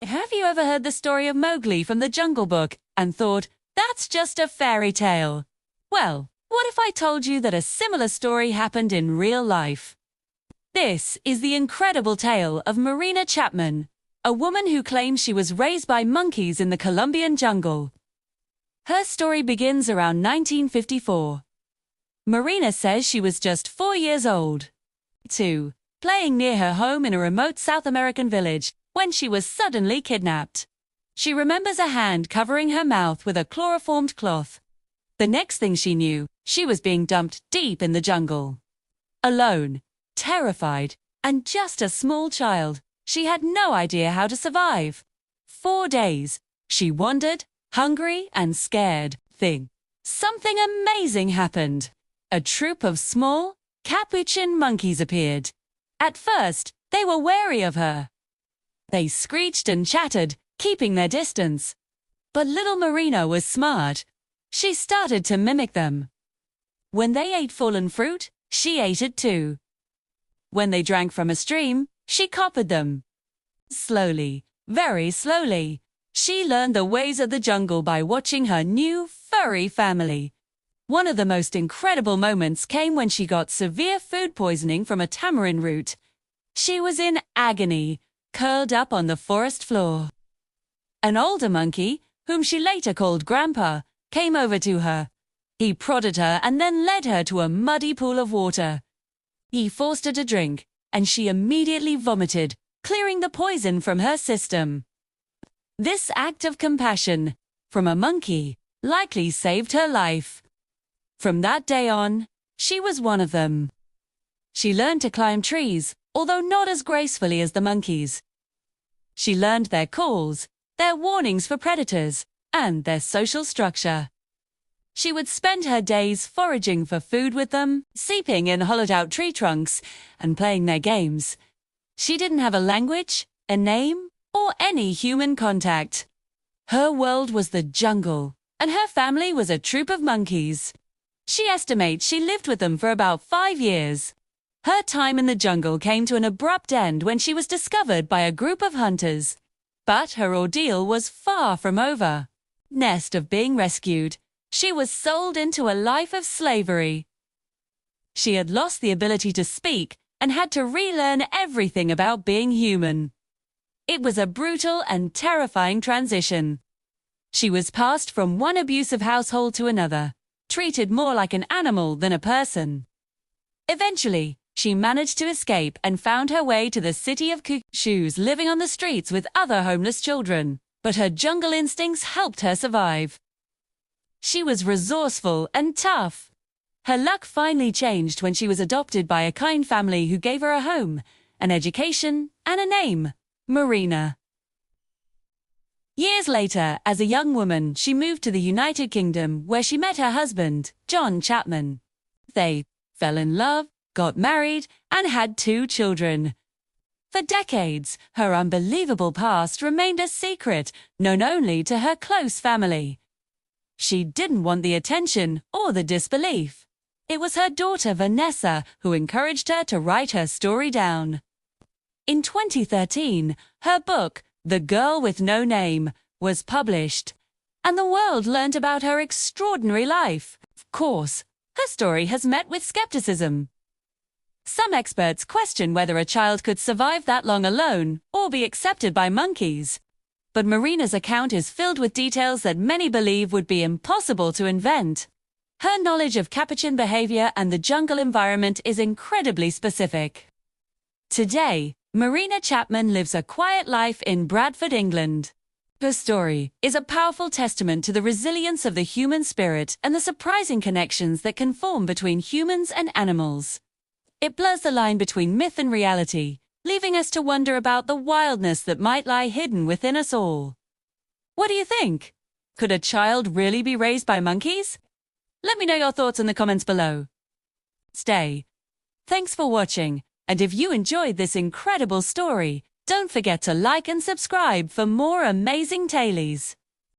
Have you ever heard the story of Mowgli from the Jungle Book and thought, that's just a fairy tale? Well, what if I told you that a similar story happened in real life? This is the incredible tale of Marina Chapman, a woman who claims she was raised by monkeys in the Colombian jungle. Her story begins around 1954. Marina says she was just 4 years old, playing near her home in a remote South American village, when she was suddenly kidnapped. She remembers a hand covering her mouth with a chloroformed cloth. The next thing she knew, she was being dumped deep in the jungle. Alone, terrified, and just a small child, she had no idea how to survive. 4 days, she wandered, hungry and scared. Something amazing happened. A troop of small, capuchin monkeys appeared. At first, they were wary of her. They screeched and chattered, keeping their distance. But little Marina was smart. She started to mimic them. When they ate fallen fruit, she ate it too. When they drank from a stream, she copied them. Slowly, very slowly, she learned the ways of the jungle by watching her new, furry family. One of the most incredible moments came when she got severe food poisoning from a tamarind root. She was in agony, curled up on the forest floor. An older monkey, whom she later called Grandpa, came over to her. He prodded her and then led her to a muddy pool of water. He forced her to drink, and she immediately vomited, clearing the poison from her system. This act of compassion, from a monkey, likely saved her life. From that day on, she was one of them. She learned to climb trees, although not as gracefully as the monkeys. She learned their calls, their warnings for predators, and their social structure. She would spend her days foraging for food with them, sleeping in hollowed-out tree trunks, and playing their games. She didn't have a language, a name, or any human contact. Her world was the jungle, and her family was a troop of monkeys. She estimates she lived with them for about 5 years. Her time in the jungle came to an abrupt end when she was discovered by a group of hunters. But her ordeal was far from over. Instead of being rescued, she was sold into a life of slavery. She had lost the ability to speak and had to relearn everything about being human. It was a brutal and terrifying transition. She was passed from one abusive household to another, treated more like an animal than a person. Eventually, she managed to escape and found her way to the city of Shoes, living on the streets with other homeless children, but her jungle instincts helped her survive. She was resourceful and tough. Her luck finally changed when she was adopted by a kind family who gave her a home, an education, and a name, Marina. Years later, as a young woman, she moved to the United Kingdom, where she met her husband, John Chapman. They fell in love, got married, and had 2 children. For decades, her unbelievable past remained a secret, known only to her close family. She didn't want the attention or the disbelief. It was her daughter Vanessa who encouraged her to write her story down. In 2013, her book, The Girl with No Name, was published, and the world learned about her extraordinary life. Of course, her story has met with skepticism. Some experts question whether a child could survive that long alone or be accepted by monkeys. But Marina's account is filled with details that many believe would be impossible to invent. Her knowledge of capuchin behavior and the jungle environment is incredibly specific. Today, Marina Chapman lives a quiet life in Bradford, England. Her story is a powerful testament to the resilience of the human spirit and the surprising connections that can form between humans and animals. It blurs the line between myth and reality, leaving us to wonder about the wildness that might lie hidden within us all. What do you think? Could a child really be raised by monkeys? Let me know your thoughts in the comments below. Thanks for watching, and if you enjoyed this incredible story, don't forget to like and subscribe for more amazing tailies.